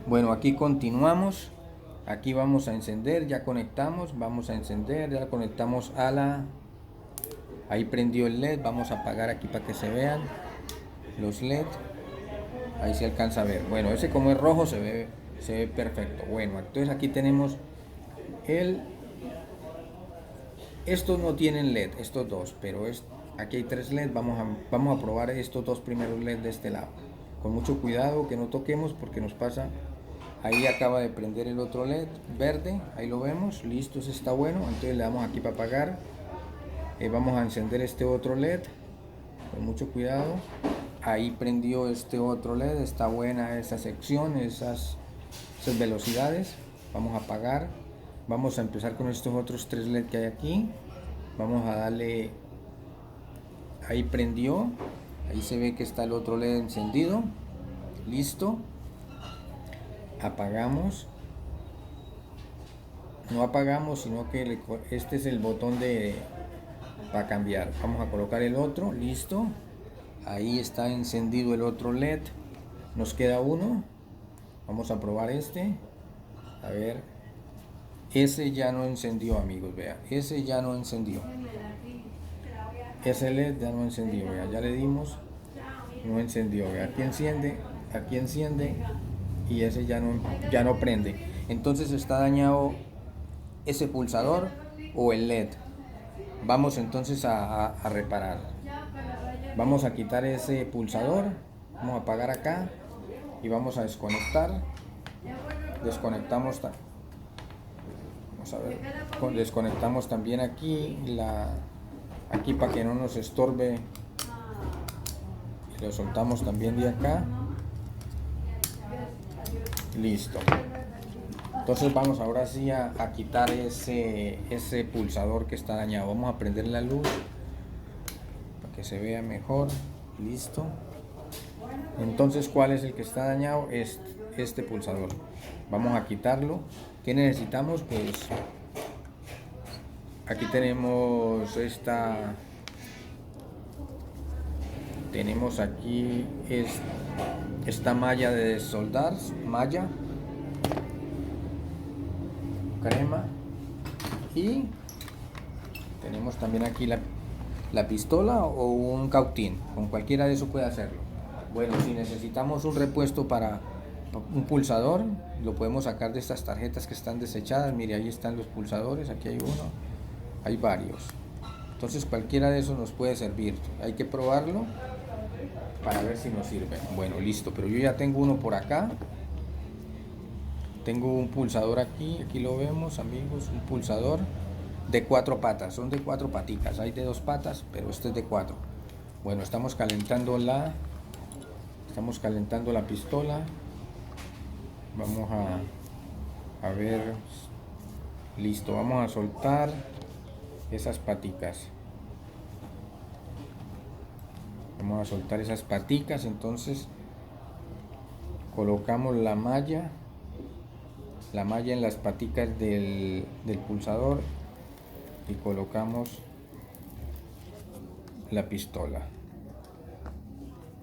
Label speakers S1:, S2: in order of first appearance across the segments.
S1: Bueno, aquí continuamos. Aquí vamos a encender, ya conectamos, vamos a encender, ya conectamos a la... Ahí prendió el LED, vamos a apagar aquí para que se vean los LED. Ahí se alcanza a ver. Bueno, ese como es rojo se ve perfecto. Bueno, entonces aquí tenemos el... Estos no tienen LED, estos dos, pero aquí hay 3 LED. Vamos a probar estos 2 primeros LED de este lado. Con mucho cuidado que no toquemos porque nos pasa. Ahí acaba de prender el otro LED verde, ahí lo vemos, listo, ese está bueno. Entonces le damos aquí para apagar. Vamos a encender este otro LED con mucho cuidado. Ahí prendió este otro LED, está buena esa sección, esas velocidades. Vamos a apagar. Vamos a empezar con estos otros 3 LED que hay aquí. Vamos a darle, ahí prendió, ahí se ve que está el otro LED encendido, listo. Apagamos, no apagamos, sino que este es el botón de para cambiar. Vamos a colocar el otro, listo. Ahí está encendido el otro LED. Nos queda uno. Vamos a probar este. A ver. Ese ya no encendió, amigos, vea. Ese ya no encendió. Ese LED ya no encendió, vea. Ya le dimos. No encendió, vea. Aquí enciende. Y ese ya no prende. Entonces está dañado ese pulsador o el LED. Vamos entonces a reparar. Vamos a quitar ese pulsador. Vamos a apagar acá. Y vamos a desconectar. Desconectamos. Vamos a ver. Desconectamos también aquí aquí para que no nos estorbe. Y lo soltamos también de acá. Listo. Entonces vamos ahora sí a quitar ese pulsador que está dañado. Vamos a prender la luz para que se vea mejor. Listo. Entonces, ¿cuál es el que está dañado? Este pulsador. Vamos a quitarlo. ¿Qué necesitamos? Pues aquí tenemos tenemos aquí esta malla de soldar, malla, crema, y tenemos también aquí la pistola o un cautín. Con cualquiera de eso puede hacerlo. Bueno, si necesitamos un repuesto para un pulsador, lo podemos sacar de estas tarjetas que están desechadas. Mire, ahí están los pulsadores, aquí hay uno, hay varios. Entonces cualquiera de esos nos puede servir. Hay que probarlo para ver si nos sirve. Bueno, listo, pero yo ya tengo uno por acá. Tengo un pulsador aquí lo vemos, amigos, un pulsador de 4 patas, son de 4 paticas, hay de 2 patas, pero este es de 4. Bueno, estamos calentando la pistola. Vamos a ver, listo, vamos a soltar esas paticas. Vamos a soltar esas paticas, entonces colocamos la malla en las paticas del pulsador y colocamos la pistola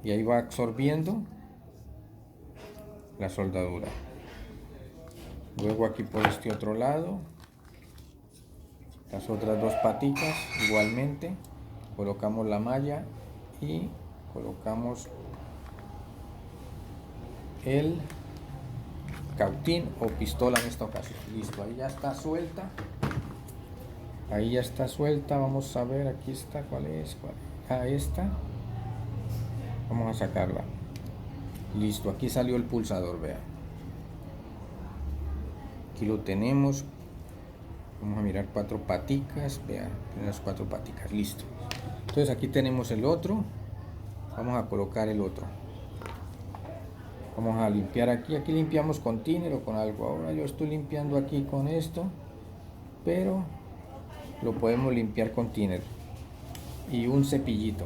S1: y ahí va absorbiendo la soldadura. Luego aquí por este otro lado, las otras 2 paticas igualmente, colocamos la malla y colocamos el cautín o pistola en esta ocasión. Listo, ahí ya está suelta. Ahí ya está suelta. Vamos a ver, aquí está, ¿cuál es? Esta. Vamos a sacarla. Listo, aquí salió el pulsador, vean. Aquí lo tenemos. Vamos a mirar 4 paticas, vean, tiene las 4 paticas, listo. Entonces aquí tenemos el otro. Vamos a colocar el otro. Vamos a limpiar aquí limpiamos con thinner o con algo. Ahora yo estoy limpiando aquí con esto, pero lo podemos limpiar con thinner y un cepillito.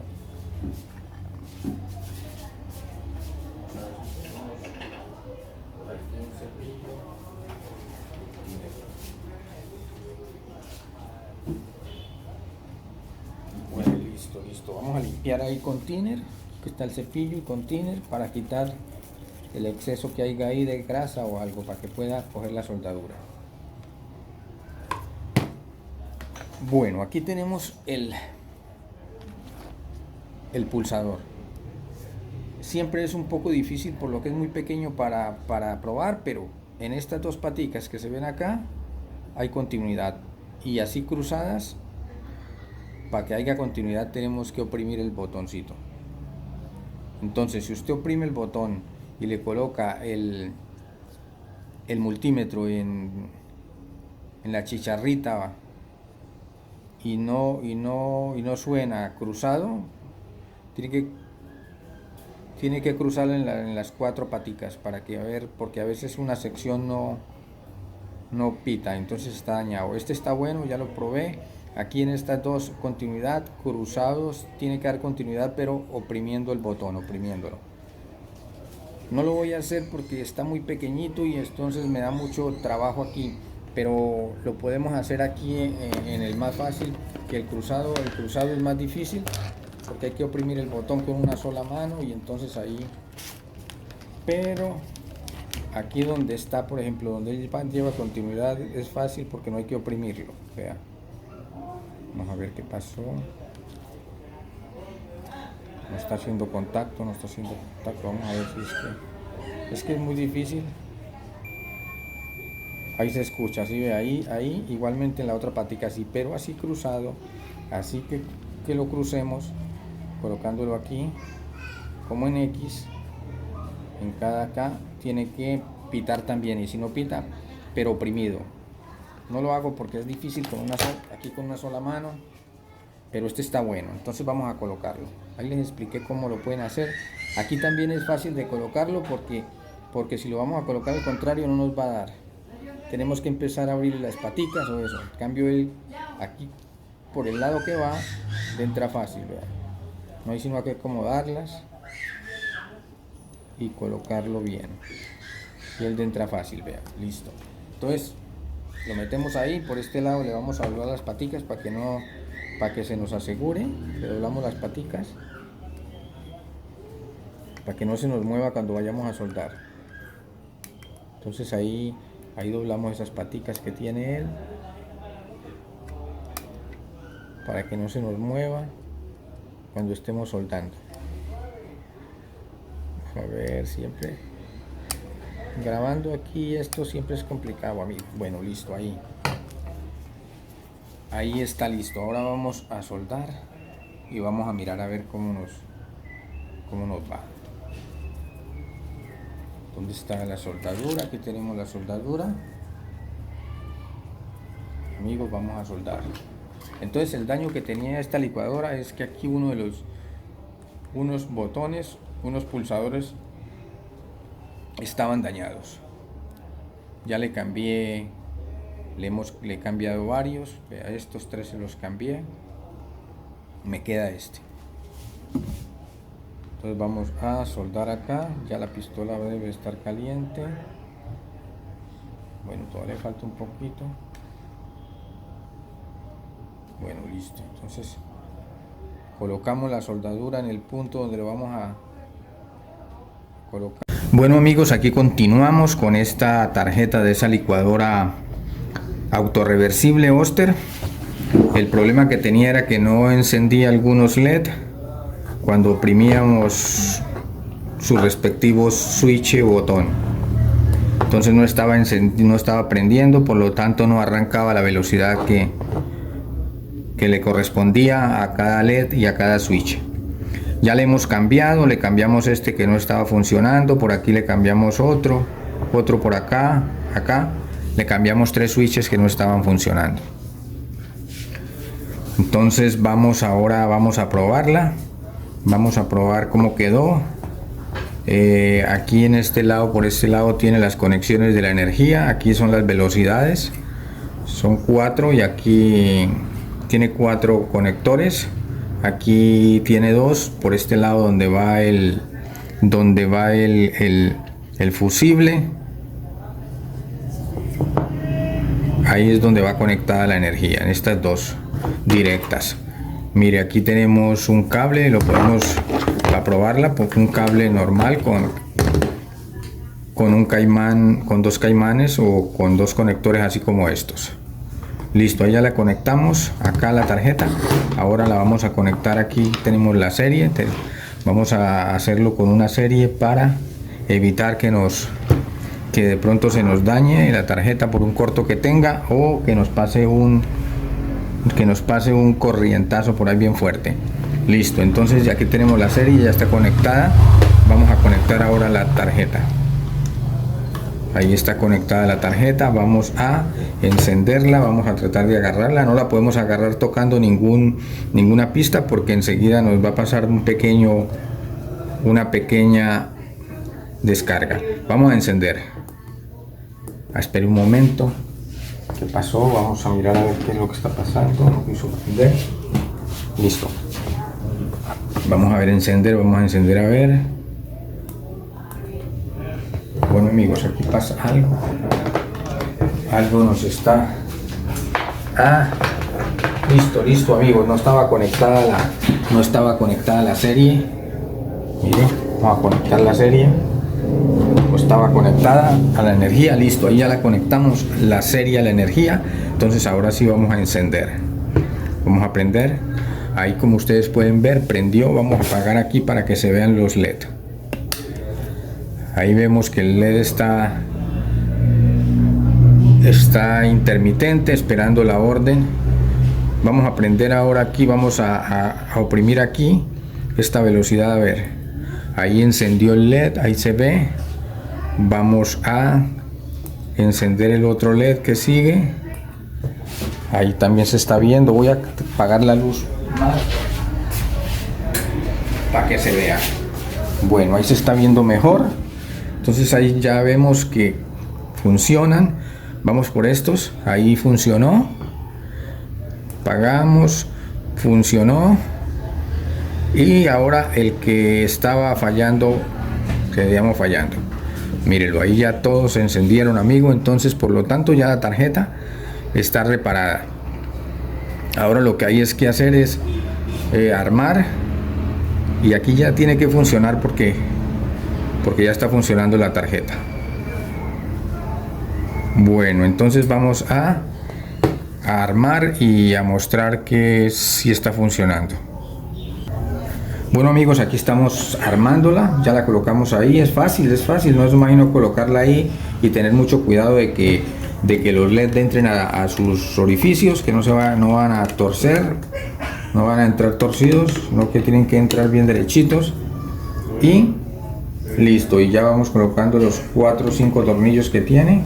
S1: Bueno, listo. Vamos a limpiar ahí con thinner, que está el cepillo y con thinner para quitar el exceso que haya ahí de grasa o algo para que pueda coger la soldadura. Bueno, aquí tenemos el pulsador. Siempre es un poco difícil por lo que es muy pequeño para probar, pero en estas dos paticas que se ven acá hay continuidad, y así cruzadas, para que haya continuidad tenemos que oprimir el botoncito. Entonces, si usted oprime el botón y le coloca el multímetro en la chicharrita y no suena cruzado, tiene que cruzarlo en las cuatro paticas para que porque a veces una sección no pita, entonces está dañado. Este está bueno, ya lo probé. Aquí en estas dos, continuidad, cruzados, tiene que dar continuidad, pero oprimiendo el botón, oprimiéndolo. No lo voy a hacer porque está muy pequeñito y entonces me da mucho trabajo aquí, pero lo podemos hacer aquí en el más fácil que el cruzado. El cruzado es más difícil porque hay que oprimir el botón con una sola mano, y entonces ahí, pero aquí donde está, por ejemplo, donde lleva continuidad, es fácil porque no hay que oprimirlo. Vea, vamos a ver qué pasó. No está haciendo contacto, vamos a ver si es que es muy difícil. Ahí se escucha, ¿sí ve? Ahí igualmente en la otra patica así, pero así cruzado, así que lo crucemos colocándolo aquí como en X. En cada acá tiene que pitar también, y si no pita, pero oprimido. No lo hago porque es difícil aquí con una sola mano, pero este está bueno. Entonces vamos a colocarlo. Ahí les expliqué cómo lo pueden hacer. Aquí también es fácil de colocarlo porque si lo vamos a colocar al contrario no nos va a dar. Tenemos que empezar a abrir las paticas o eso. En cambio aquí por el lado que va, entra fácil, ¿verdad? No hay sino que acomodarlas y colocarlo bien, y él entra fácil, vea, listo. Entonces lo metemos ahí, por este lado le vamos a doblar las paticas para que se nos asegure, le doblamos las paticas para que no se nos mueva cuando vayamos a soldar. Entonces ahí doblamos esas paticas que tiene él para que no se nos mueva cuando estemos soldando. A ver, siempre grabando aquí esto siempre es complicado, amigo. Bueno, listo, ahí está listo. Ahora vamos a soldar y vamos a mirar a ver cómo nos va. ¿Dónde está la soldadura? Aquí tenemos la soldadura. Amigos, vamos a soldar. Entonces el daño que tenía esta licuadora es que aquí unos botones, unos pulsadores estaban dañados. Ya le cambié, le he cambiado varios. Vea, estos tres se los cambié. Me queda este. Entonces vamos a soldar acá. Ya la pistola debe estar caliente. Bueno, todavía falta un poquito. Bueno, listo. Entonces colocamos la soldadura en el punto donde lo vamos a colocar. Bueno, amigos, aquí continuamos con esta tarjeta de esa licuadora autorreversible Oster. El problema que tenía era que no encendía algunos LED cuando oprimíamos sus respectivos switch o botón. Entonces no estaba prendiendo, por lo tanto no arrancaba la velocidad que le correspondía a cada LED y a cada switch. Ya le hemos cambiado, le cambiamos este que no estaba funcionando, por aquí le cambiamos otro por acá, le cambiamos 3 switches que no estaban funcionando. Entonces ahora vamos a probarla, vamos a probar cómo quedó. Aquí en este lado, por este lado tiene las conexiones de la energía, aquí son las velocidades, son 4 y aquí tiene 4 conectores. Aquí tiene 2 por este lado donde va el fusible. Ahí es donde va conectada la energía, en estas 2 directas. Mire, aquí tenemos un cable, lo podemos a probarla, porque un cable normal con un caimán, con dos caimanes o con dos conectores así como estos. Listo, ahí ya la conectamos acá la tarjeta. Ahora la vamos a conectar aquí, tenemos la serie. Vamos a hacerlo con una serie para evitar que de pronto se nos dañe la tarjeta por un corto que tenga, o que nos pase un corrientazo por ahí bien fuerte. Listo, entonces ya que tenemos la serie, ya está conectada, vamos a conectar ahora la tarjeta. Ahí está conectada la tarjeta, vamos a encenderla, vamos a tratar de agarrarla. No la podemos agarrar tocando ninguna pista, porque enseguida nos va a pasar una pequeña descarga. Vamos a encender. Espera un momento. ¿Qué pasó? Vamos a mirar a ver qué es lo que está pasando. No quiso encender. Listo. Vamos a ver encender, vamos a encender a ver. Bueno amigos, aquí pasa algo. Algo nos está... Listo amigos, no estaba conectada la serie. Miren, vamos a conectar la serie. No estaba conectada a la energía. Listo, ahí ya la conectamos la serie a la energía. Entonces ahora sí vamos a encender. Vamos a prender. Ahí, como ustedes pueden ver, prendió. Vamos a apagar aquí para que se vean los LED. Ahí vemos que el LED está intermitente, esperando la orden. Vamos a prender ahora aquí, vamos a oprimir aquí esta velocidad, a ver. Ahí encendió el LED, ahí se ve. Vamos a encender el otro LED que sigue. Ahí también se está viendo. Voy a apagar la luz más para que se vea. Bueno, ahí se está viendo mejor. Entonces ahí ya vemos que funcionan. Vamos por estos. Ahí funcionó. Apagamos. Funcionó. Y ahora el que estaba fallando, quedamos fallando. Mírenlo, ahí ya todos se encendieron, amigo. Entonces, por lo tanto, ya la tarjeta está reparada. Ahora lo que hay es que hacer es armar. Y aquí ya tiene que funcionar porque ya está funcionando la tarjeta. Bueno, entonces vamos a armar y a mostrar que sí está funcionando. Bueno amigos, aquí estamos armándola, ya la colocamos ahí. Es fácil, no es imagino colocarla ahí y tener mucho cuidado de que los LED entren a sus orificios, que no van a torcer, no van a entrar torcidos, no, que tienen que entrar bien derechitos. Y listo, y ya vamos colocando los 4 o 5 tornillos que tiene.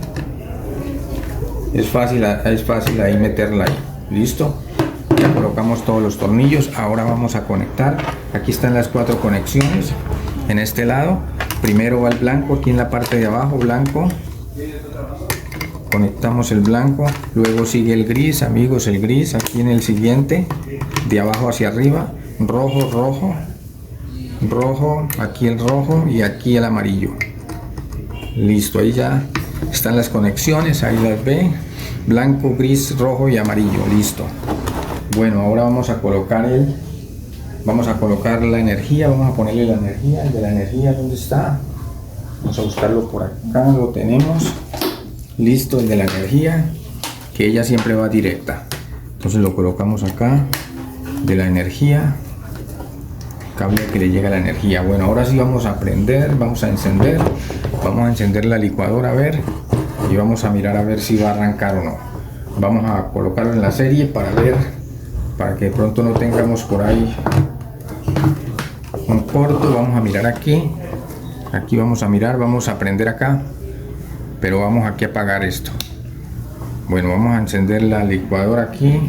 S1: Es fácil ahí meterla ahí. Listo, ya colocamos todos los tornillos. Ahora vamos a conectar. Aquí están las 4 conexiones. En este lado primero va el blanco, aquí en la parte de abajo, blanco. Conectamos el blanco, luego sigue el gris, amigos, el gris aquí en el siguiente, de abajo hacia arriba, rojo, rojo, rojo, aquí el rojo y aquí el amarillo. Listo, ahí ya están las conexiones, ahí las ve, blanco, gris, rojo y amarillo. Listo. Bueno, ahora vamos a colocar la energía, vamos a ponerle la energía. El de la energía, ¿dónde está? Vamos a buscarlo por acá, lo tenemos. Listo, el de la energía, que ella siempre va directa. Entonces lo colocamos acá, de la energía, cable que le llega la energía. Bueno, ahora sí vamos a prender, vamos a encender la licuadora, a ver, y vamos a mirar a ver si va a arrancar o no. Vamos a colocarlo en la serie para ver, para que de pronto no tengamos por ahí un corto. Vamos a mirar aquí vamos a mirar, vamos a prender acá, pero vamos aquí a apagar esto. Bueno, vamos a encender la licuadora aquí.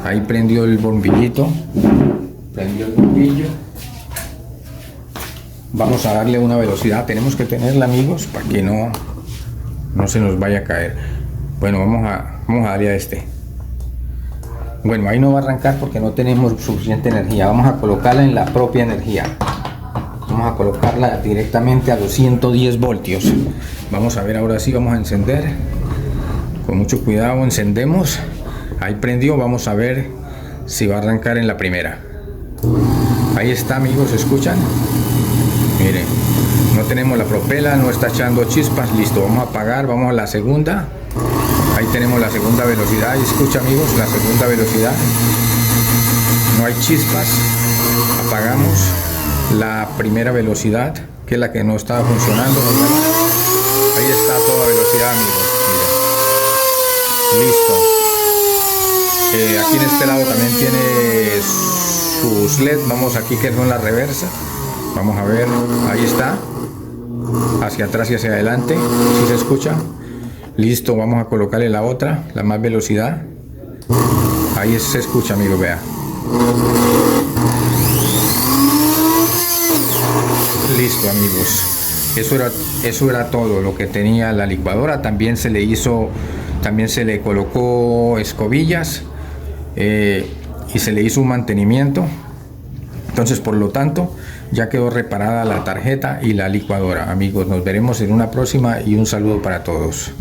S1: Ahí prendió el bombillito, prendió el bombillo. Vamos a darle una velocidad, tenemos que tenerla, amigos, para que no se nos vaya a caer. Bueno, vamos a darle a este. Bueno, ahí no va a arrancar porque no tenemos suficiente energía. Vamos a colocarla en la propia energía. Vamos a colocarla directamente a 210 voltios. Vamos a ver, ahora sí vamos a encender. Con mucho cuidado encendemos. Ahí prendió, vamos a ver si va a arrancar en la primera. Ahí está, amigos, ¿escuchan? Miren, no tenemos la propela, no está echando chispas. Listo, vamos a apagar, vamos a la segunda. Ahí tenemos la segunda velocidad. Y escucha, amigos, la segunda velocidad. No hay chispas. Apagamos la primera velocidad, que es la que no estaba funcionando. Ahí está a toda velocidad, amigos. Miren. Listo. Aquí en este lado también tiene sus LED. Vamos aquí, que son las reversas. Vamos a ver, ahí está. Hacia atrás y hacia adelante. ¿Sí se escucha? Listo, vamos a colocarle la otra, la más velocidad. Ahí se escucha, amigos, vea. Listo, amigos. Eso era todo lo que tenía la licuadora. También se le colocó escobillas y se le hizo un mantenimiento. Entonces, por lo tanto, ya quedó reparada la tarjeta y la licuadora. Amigos, nos veremos en una próxima y un saludo para todos.